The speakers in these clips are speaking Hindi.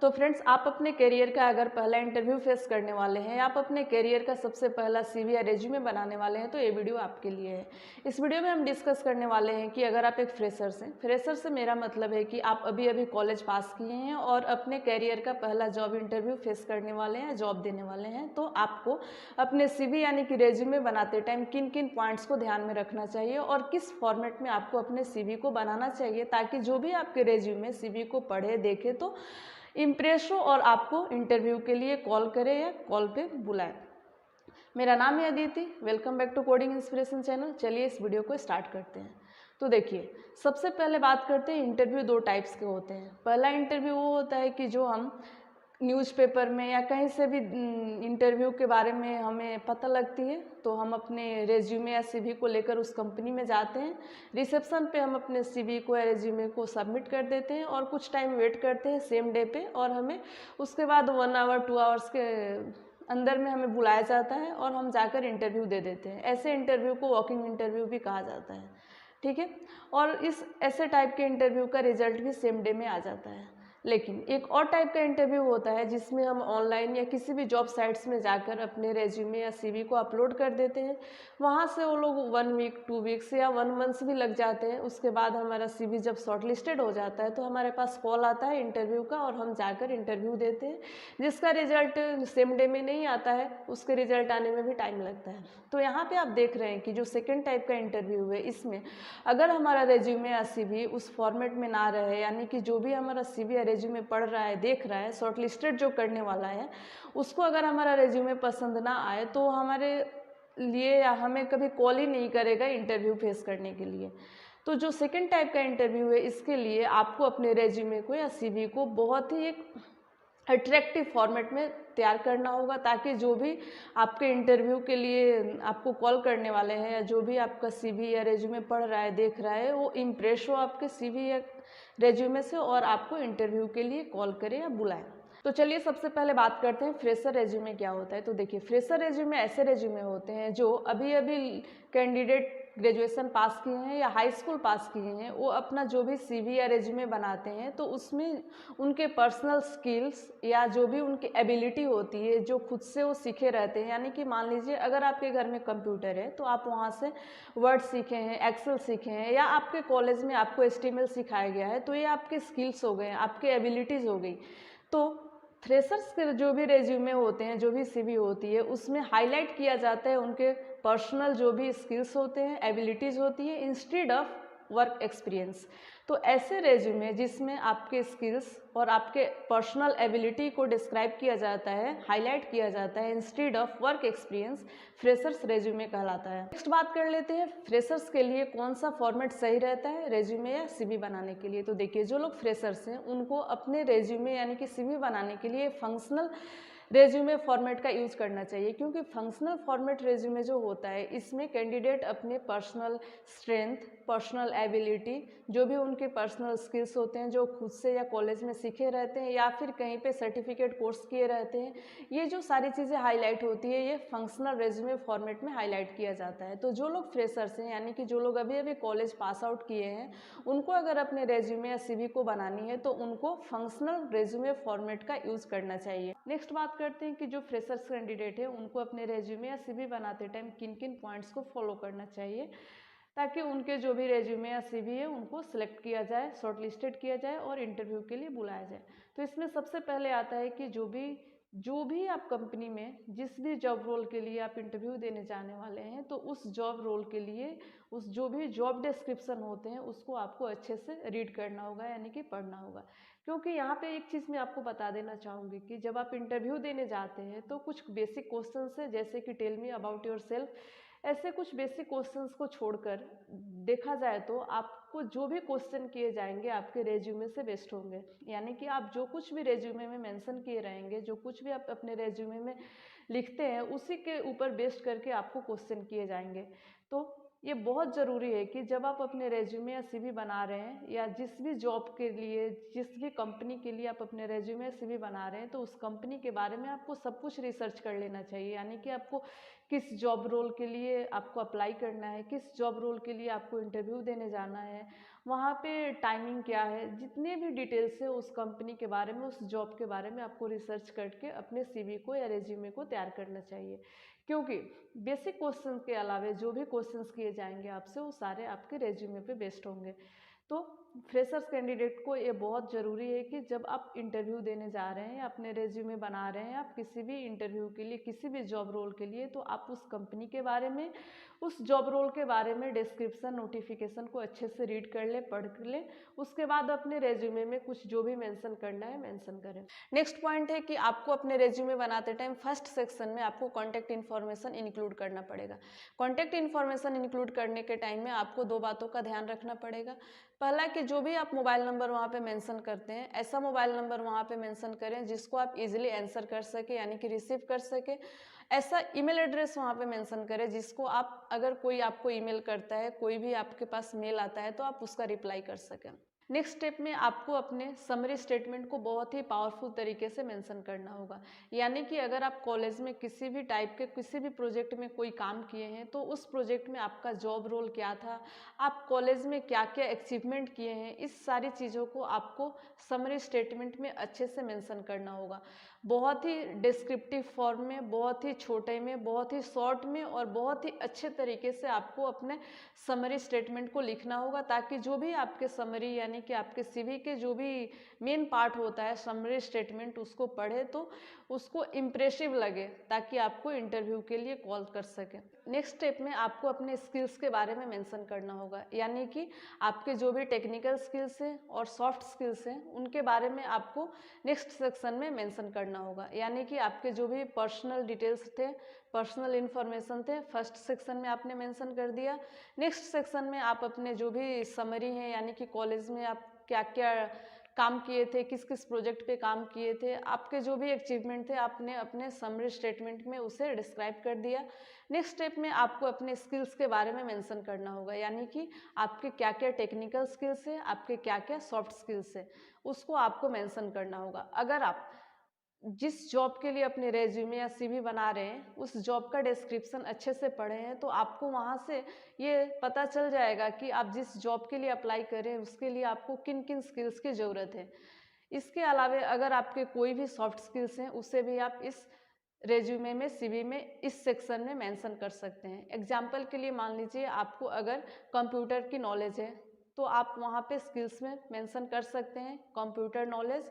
तो फ्रेंड्स, आप अपने करियर का अगर पहला इंटरव्यू फेस करने वाले हैं या आप अपने करियर का सबसे पहला सीवी या रेज्यूमे बनाने वाले हैं तो ये वीडियो आपके लिए है। इस वीडियो में हम डिस्कस करने वाले हैं कि अगर आप एक फ्रेशर्स हैं, फ्रेशर से मेरा मतलब है कि आप अभी अभी कॉलेज पास किए हैं और अपने करियर का पहला जॉब इंटरव्यू फेस करने वाले हैं, जॉब देने वाले हैं, तो आपको अपने सीवी यानी कि रेज्यूमे बनाते टाइम किन किन पॉइंट्स को ध्यान में रखना चाहिए और किस फॉर्मेट में आपको अपने सीवी को बनाना चाहिए ताकि जो भी आपके रेज्यूमे सीवी को पढ़े देखे तो इम्प्रेस हो और आपको इंटरव्यू के लिए कॉल करे या कॉल पे बुलाए। मेरा नाम है Aditi, welcome back to coding inspiration channel. चलिए इस वीडियो को स्टार्ट करते हैं। तो देखिए, सबसे पहले बात करते हैं इंटरव्यू दो टाइप्स के होते हैं। पहला इंटरव्यू वो होता है कि जो हम न्यूज़पेपर में या कहीं से भी इंटरव्यू के बारे में हमें पता लगती है तो हम अपने रेज्यूमे या सीवी को लेकर उस कंपनी में जाते हैं। रिसेप्शन पे हम अपने सीवी को या रेज्यूमे को सबमिट कर देते हैं और कुछ टाइम वेट करते हैं सेम डे पे, और हमें उसके बाद 1 आवर 2 आवर्स के अंदर में हमें बुलाया जाता है और हम जाकर इंटरव्यू दे देते हैं। ऐसे इंटरव्यू को वॉकिंग इंटरव्यू भी कहा जाता है, ठीक है। और इस ऐसे टाइप के इंटरव्यू का रिजल्ट भी सेम डे में आ जाता है। लेकिन एक और टाइप का इंटरव्यू होता है जिसमें हम ऑनलाइन या किसी भी जॉब साइट्स में जाकर अपने रेज्यूमे या सीवी को अपलोड कर देते हैं। वहाँ से वो लोग 1 वीक 2 वीक्स या 1 मंथ भी लग जाते हैं। उसके बाद हमारा सीवी जब शॉर्टलिस्टेड हो जाता है तो हमारे पास कॉल आता है इंटरव्यू का और हम जाकर इंटरव्यू देते हैं, जिसका रिजल्ट सेम डे में नहीं आता है, उसके रिजल्ट आने में भी टाइम लगता है। तो यहाँ पे आप देख रहे हैं कि जो सेकेंड टाइप का इंटरव्यू है, इसमें अगर हमारा रेज्यूमे या सीवी उस फॉर्मेट में ना रहे, यानी कि जो भी हमारा सीवी या रेज्यूमे पढ़ रहा है, देख रहा है, शॉर्टलिस्टेड जो करने वाला है, उसको अगर हमारा रेज्यूमे पसंद ना आए तो हमारे लिए या हमें कभी कॉल ही नहीं करेगा इंटरव्यू फेस करने के लिए। तो जो सेकंड टाइप का इंटरव्यू है, इसके लिए आपको अपने रेज्यूमे को या सीवी को बहुत ही एक अट्रैक्टिव फॉर्मेट में तैयार करना होगा ताकि जो भी आपके इंटरव्यू के लिए आपको कॉल करने वाले हैं या जो भी आपका सीवी या रेज्यूमे पढ़ रहा है, देख रहा है, वो इम्प्रेस हो आपके सीवी या रेज्यूमे से और आपको इंटरव्यू के लिए कॉल करे या बुलाए। तो चलिए सबसे पहले बात करते हैं फ्रेशर रेज्यूमे क्या होता है। तो देखिए, फ्रेशर रेज्यूमे ऐसे रेज्यूमे होते हैं जो अभी अभी कैंडिडेट ग्रेजुएशन पास किए हैं या हाई स्कूल पास किए हैं, वो अपना जो भी सीवी या रेज्यूमे बनाते हैं तो उसमें उनके पर्सनल स्किल्स या जो भी उनकी एबिलिटी होती है जो खुद से वो सीखे रहते हैं। यानी कि मान लीजिए अगर आपके घर में कंप्यूटर है तो आप वहाँ से वर्ड सीखे हैं, एक्सेल सीखे हैं, या आपके कॉलेज में आपको एचटीएमएल सिखाया गया है, तो ये आपके स्किल्स हो गए, आपके एबिलिटीज़ हो गई। तो फ्रेशर्स के जो भी रेज्यूमे होते हैं, जो भी सीवी होती है, उसमें हाईलाइट किया जाता है उनके पर्सनल जो भी स्किल्स होते हैं, एबिलिटीज़ होती है, इंस्टेड ऑफ वर्क एक्सपीरियंस। तो ऐसे रेज्यूमे जिसमें आपके स्किल्स और आपके पर्सनल एबिलिटी को डिस्क्राइब किया जाता है, हाईलाइट किया जाता है instead of work experience, freshers resume कहलाता है। नेक्स्ट बात कर लेते हैं फ्रेशर्स के लिए कौन सा फॉर्मेट सही रहता है रेज्यूमे या सीवी बनाने के लिए। तो देखिए, जो लोग फ्रेशर्स हैं उनको अपने रेज्यूमे यानी कि सीवी बनाने के लिए फंक्शनल रेज्यूमे फॉर्मेट का यूज़ करना चाहिए, क्योंकि फंक्शनल फॉर्मेट रेज्यूमे जो होता है इसमें कैंडिडेट अपने पर्सनल स्ट्रेंथ, पर्सनल एबिलिटी, जो भी उनके पर्सनल स्किल्स होते हैं जो खुद से या कॉलेज में सीखे रहते हैं या फिर कहीं पे सर्टिफिकेट कोर्स किए रहते हैं, ये जो सारी चीज़ें हाईलाइट होती है ये फंक्शनल रेज्यूमे फॉर्मेट में हाईलाइट किया जाता है। तो जो लोग फ्रेशर्स हैं यानी कि जो लोग अभी अभी कॉलेज पास आउट किए हैं, उनको अगर अपने रेज्यूमे या सीवी को बनानी है तो उनको फंक्शनल रेज्यूमे फॉर्मेट का यूज़ करना चाहिए। नेक्स्ट बात करते हैं कि जो फ्रेशर्स कैंडिडेट है उनको अपने रेज्यूमे या सीवी बनाते टाइम किन किन पॉइंट्स को फॉलो करना चाहिए ताकि उनके जो भी रेज्यूमे या सीवी है उनको सिलेक्ट किया जाए, शॉर्टलिस्टेड किया जाए और इंटरव्यू के लिए बुलाया जाए। तो इसमें सबसे पहले आता है कि जो भी आप कंपनी में जिस भी जॉब रोल के लिए आप इंटरव्यू देने जाने वाले हैं, तो उस जॉब रोल के लिए उस जो भी जॉब डिस्क्रिप्शन होते हैं उसको आपको अच्छे से रीड करना होगा, यानी कि पढ़ना होगा। क्योंकि यहाँ पे एक चीज़ मैं आपको बता देना चाहूँगी कि जब आप इंटरव्यू देने जाते हैं तो कुछ बेसिक क्वेश्चंस है, जैसे कि tell me about yourself, ऐसे कुछ बेसिक क्वेश्चंस को छोड़कर देखा जाए तो आपको जो भी क्वेश्चन किए जाएंगे आपके रेज्यूमे से बेस्ड होंगे। यानी कि आप जो कुछ भी रेज्यूमे में मेंशन किए रहेंगे, जो कुछ भी आप अपने रेज्यूमे में लिखते हैं, उसी के ऊपर बेस्ड करके आपको क्वेश्चन किए जाएंगे। तो ये बहुत ज़रूरी है कि जब आप अपने रेज्यूमे या सीवी बना रहे हैं या जिस भी जॉब के लिए, जिस भी कंपनी के लिए आप अपने रेज्यूमे या सीवी बना रहे हैं, तो उस कंपनी के बारे में आपको सब कुछ रिसर्च कर लेना चाहिए। यानी कि आपको किस जॉब रोल के लिए आपको अप्लाई करना है, किस जॉब रोल के लिए आपको इंटरव्यू देने जाना है, वहाँ पे टाइमिंग क्या है, जितने भी डिटेल्स है उस कंपनी के बारे में, उस जॉब के बारे में आपको रिसर्च करके अपने सीवी को या रेज्यूमे को तैयार करना चाहिए। क्योंकि बेसिक क्वेश्चन के अलावा जो भी क्वेश्चंस किए जाएंगे आपसे वो सारे आपके रेज्यूमे पे बेस्ड होंगे। तो फ्रेशर्स कैंडिडेट को ये बहुत ज़रूरी है कि जब आप इंटरव्यू देने जा रहे हैं या अपने रेज्यूमे बना रहे हैं, आप किसी भी इंटरव्यू के लिए, किसी भी जॉब रोल के लिए, तो आप उस कंपनी के बारे में, उस जॉब रोल के बारे में डिस्क्रिप्शन, नोटिफिकेशन को अच्छे से रीड कर ले, पढ़ ले। उसके बाद अपने रेज्यूमे में कुछ जो भी मेंशन करना है मेंशन करें। नेक्स्ट पॉइंट है कि आपको अपने रेज्यूमे बनाते टाइम फर्स्ट सेक्शन में आपको कॉन्टैक्ट इन्फॉर्मेशन इंक्लूड करना पड़ेगा। कॉन्टैक्ट इन्फॉर्मेशन इंक्लूड करने के टाइम में आपको 2 बातों का ध्यान रखना पड़ेगा। पहला कि जो भी आप मोबाइल नंबर वहाँ पे मेंशन करते हैं, ऐसा मोबाइल नंबर वहाँ पे मेंशन करें जिसको आप इजीली आंसर कर सके, यानी कि रिसीव कर सके। ऐसा ईमेल एड्रेस वहाँ पे मेंशन करें जिसको आप, अगर कोई आपको ईमेल करता है, कोई भी आपके पास मेल आता है, तो आप उसका रिप्लाई कर सकें। नेक्स्ट स्टेप में आपको अपने समरी स्टेटमेंट को बहुत ही पावरफुल तरीके से मेंशन करना होगा। यानी कि अगर आप कॉलेज में किसी भी टाइप के किसी भी प्रोजेक्ट में कोई काम किए हैं, तो उस प्रोजेक्ट में आपका जॉब रोल क्या था, आप कॉलेज में क्या क्या अचीवमेंट किए हैं, इस सारी चीज़ों को आपको समरी स्टेटमेंट में अच्छे से मेंशन करना होगा। बहुत ही डिस्क्रिप्टिव फॉर्म में, बहुत ही छोटे में, बहुत ही शॉर्ट में और बहुत ही अच्छे तरीके से आपको अपने समरी स्टेटमेंट को लिखना होगा, ताकि जो भी आपके समरी यानी कि आपके सीवी के जो भी मेन पार्ट होता है समरी स्टेटमेंट, उसको पढ़े तो उसको इम्प्रेसिव लगे, ताकि आपको इंटरव्यू के लिए कॉल कर सके। नेक्स्ट स्टेप में आपको अपने स्किल्स के बारे में मेंशन करना होगा, यानी कि आपके जो भी टेक्निकल स्किल्स हैं और सॉफ्ट स्किल्स हैं उनके बारे में आपको नेक्स्ट सेक्शन में मेंशन करना होगा। यानी कि आपके जो भी पर्सनल डिटेल्स थे, पर्सनल इन्फॉर्मेशन थे, फर्स्ट सेक्शन में आपने मेंशन कर दिया। नेक्स्ट सेक्शन में आप अपने जो भी समरी हैं, यानी कि कॉलेज में आप क्या क्या काम किए थे, किस किस प्रोजेक्ट पे काम किए थे, आपके जो भी अचीवमेंट थे, आपने अपने समरी स्टेटमेंट में उसे डिस्क्राइब कर दिया। नेक्स्ट स्टेप में आपको अपने स्किल्स के बारे में मेंशन करना होगा, यानी कि आपके क्या क्या टेक्निकल स्किल्स है, आपके क्या क्या सॉफ्ट स्किल्स है, उसको आपको मेंशन करना होगा। अगर आप जिस जॉब के लिए अपने रेज्यूमे या सीवी बना रहे हैं, उस जॉब का डिस्क्रिप्शन अच्छे से पढ़े हैं, तो आपको वहाँ से ये पता चल जाएगा कि आप जिस जॉब के लिए अप्लाई करें उसके लिए आपको किन किन स्किल्स की ज़रूरत है। इसके अलावा अगर आपके कोई भी सॉफ्ट स्किल्स हैं, उसे भी आप इस रेज्यूमे में, सीवी में, इस सेक्शन में मेंशन कर सकते हैं। एग्जाम्पल के लिए मान लीजिए आपको अगर कंप्यूटर की नॉलेज है, तो आप वहाँ पे स्किल्स में मेंशन कर सकते हैं कंप्यूटर नॉलेज।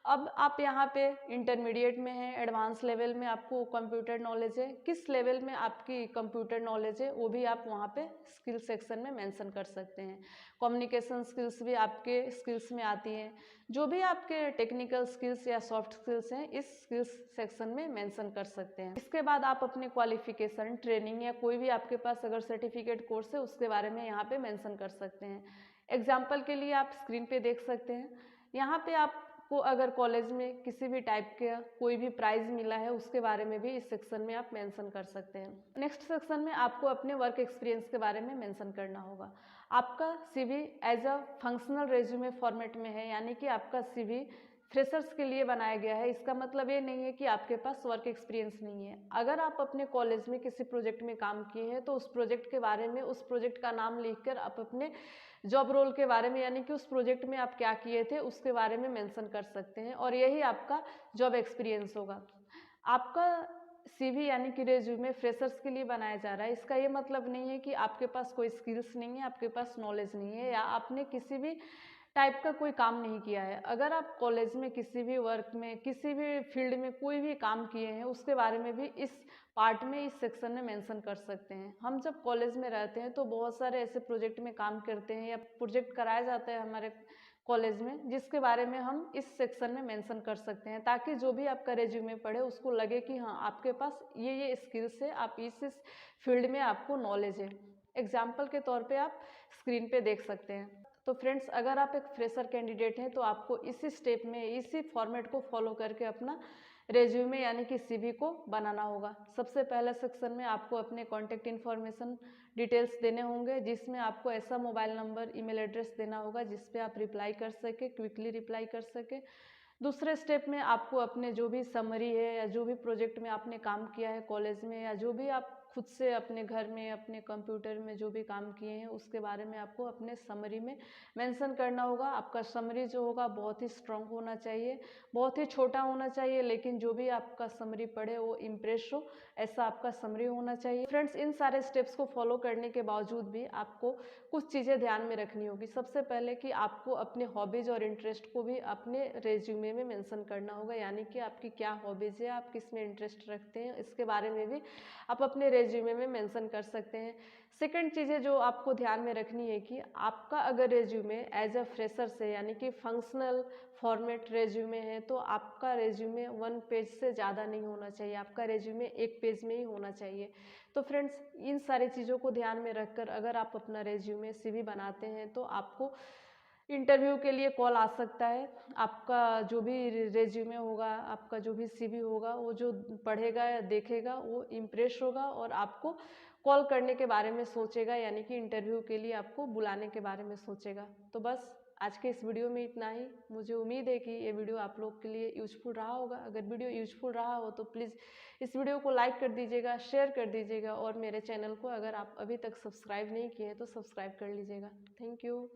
अब आप यहाँ पे इंटरमीडिएट में हैं, एडवांस लेवल में आपको कंप्यूटर नॉलेज है, किस लेवल में आपकी कंप्यूटर नॉलेज है वो भी आप वहाँ पे स्किल सेक्शन में मेंशन कर सकते हैं। कम्युनिकेशन स्किल्स भी आपके स्किल्स में आती हैं। जो भी आपके टेक्निकल स्किल्स या सॉफ्ट स्किल्स हैं, इस स्किल्स सेक्शन में मेंशन कर सकते हैं। इसके बाद आप अपने क्वालिफिकेशन, ट्रेनिंग या कोई भी आपके पास अगर सर्टिफिकेट कोर्स है उसके बारे में यहाँ पे मेंशन कर सकते हैं। एग्जाम्पल के लिए आप स्क्रीन पे देख सकते हैं, यहाँ पे आपको अगर कॉलेज में किसी भी टाइप का कोई भी प्राइज़ मिला है उसके बारे में भी इस सेक्शन में आप मेंशन कर सकते हैं। नेक्स्ट सेक्शन में आपको अपने वर्क एक्सपीरियंस के बारे में मेंशन करना होगा। आपका CV as a functional resume format में है, यानी कि आपका सीवी फ्रेशर्स के लिए बनाया गया है। इसका मतलब ये नहीं है कि आपके पास वर्क एक्सपीरियंस नहीं है। अगर आप अपने कॉलेज में किसी प्रोजेक्ट में काम किए हैं, तो उस प्रोजेक्ट के बारे में, उस प्रोजेक्ट का नाम लिखकर आप अपने जॉब रोल के बारे में, यानी कि उस प्रोजेक्ट में आप क्या किए थे उसके बारे में मेंशन कर सकते हैं, और यही आपका जॉब एक्सपीरियंस होगा। आपका सीवी यानी कि रेज्यूमे फ्रेशर्स के लिए बनाया जा रहा है, इसका ये मतलब नहीं है कि आपके पास कोई स्किल्स नहीं है, आपके पास नॉलेज नहीं है, या आपने किसी भी टाइप का कोई काम नहीं किया है। अगर आप कॉलेज में किसी भी वर्क में, किसी भी फील्ड में कोई भी काम किए हैं, उसके बारे में भी इस पार्ट में, इस सेक्शन में मेंशन कर सकते हैं। हम जब कॉलेज में रहते हैं तो बहुत सारे ऐसे प्रोजेक्ट में काम करते हैं या प्रोजेक्ट कराया जाता है हमारे कॉलेज में, जिसके बारे में हम इस सेक्शन में मेंशन कर सकते हैं, ताकि जो भी आपका रेज्यूमे पढ़े उसको लगे कि हाँ आपके पास ये स्किल्स है, आप इस फील्ड में आपको नॉलेज है। एग्जाम्पल के तौर पे आप स्क्रीन पे देख सकते हैं। तो फ्रेंड्स, अगर आप एक फ्रेशर कैंडिडेट हैं तो आपको इसी स्टेप में, इसी फॉर्मेट को फॉलो करके अपना रेज्यूमे यानी कि सीवी को बनाना होगा। सबसे पहला सेक्शन में आपको अपने कॉन्टैक्ट इन्फॉर्मेशन डिटेल्स देने होंगे, जिसमें आपको ऐसा मोबाइल नंबर, ईमेल एड्रेस देना होगा जिस पे आप रिप्लाई कर सके, क्विकली रिप्लाई कर सके। दूसरे स्टेप में आपको अपने जो भी समरी है या जो भी प्रोजेक्ट में आपने काम किया है कॉलेज में, या जो भी आप खुद से अपने घर में अपने कंप्यूटर में जो भी काम किए हैं उसके बारे में आपको अपने समरी में मेंशन करना होगा। आपका समरी जो होगा बहुत ही स्ट्रांग होना चाहिए, बहुत ही छोटा होना चाहिए, लेकिन जो भी आपका समरी पढ़े वो इम्प्रेस हो, ऐसा आपका समरी होना चाहिए। फ्रेंड्स, इन सारे स्टेप्स को फॉलो करने के बावजूद भी आपको कुछ चीज़ें ध्यान में रखनी होगी। सबसे पहले कि आपको अपने हॉबीज़ और इंटरेस्ट को भी अपने रेज्यूमे में मेंशन करना होगा, यानी कि आपकी क्या हॉबीज़ है, आप किस में इंटरेस्ट रखते हैं, इसके बारे में भी आप अपने रेज्यूमे में मेंशन कर सकते हैं। सेकंड चीज़ें जो आपको ध्यान में रखनी है कि आपका अगर रेज्यूमे एज अ फ्रेशर से यानी कि फंक्शनल फॉर्मेट रेज्यूमे है तो आपका रेज्यूमे 1 पेज से ज़्यादा नहीं होना चाहिए, आपका रेज्यूमे 1 पेज में ही होना चाहिए। तो फ्रेंड्स, इन सारी चीज़ों को ध्यान में रखकर अगर आप अपना रेज्यूमे CV बनाते हैं तो आपको इंटरव्यू के लिए कॉल आ सकता है। आपका जो भी रेज्यूमे होगा, आपका जो भी CV होगा, वो जो पढ़ेगा या देखेगा वो इम्प्रेस होगा और आपको कॉल करने के बारे में सोचेगा, यानी कि इंटरव्यू के लिए आपको बुलाने के बारे में सोचेगा। तो बस आज के इस वीडियो में इतना ही। मुझे उम्मीद है कि ये वीडियो आप लोग के लिए यूजफुल रहा होगा। अगर वीडियो यूजफुल रहा हो तो प्लीज़ इस वीडियो को लाइक कर दीजिएगा, शेयर कर दीजिएगा और मेरे चैनल को अगर आप अभी तक सब्सक्राइब नहीं किए हैं तो सब्सक्राइब कर लीजिएगा। Thank you.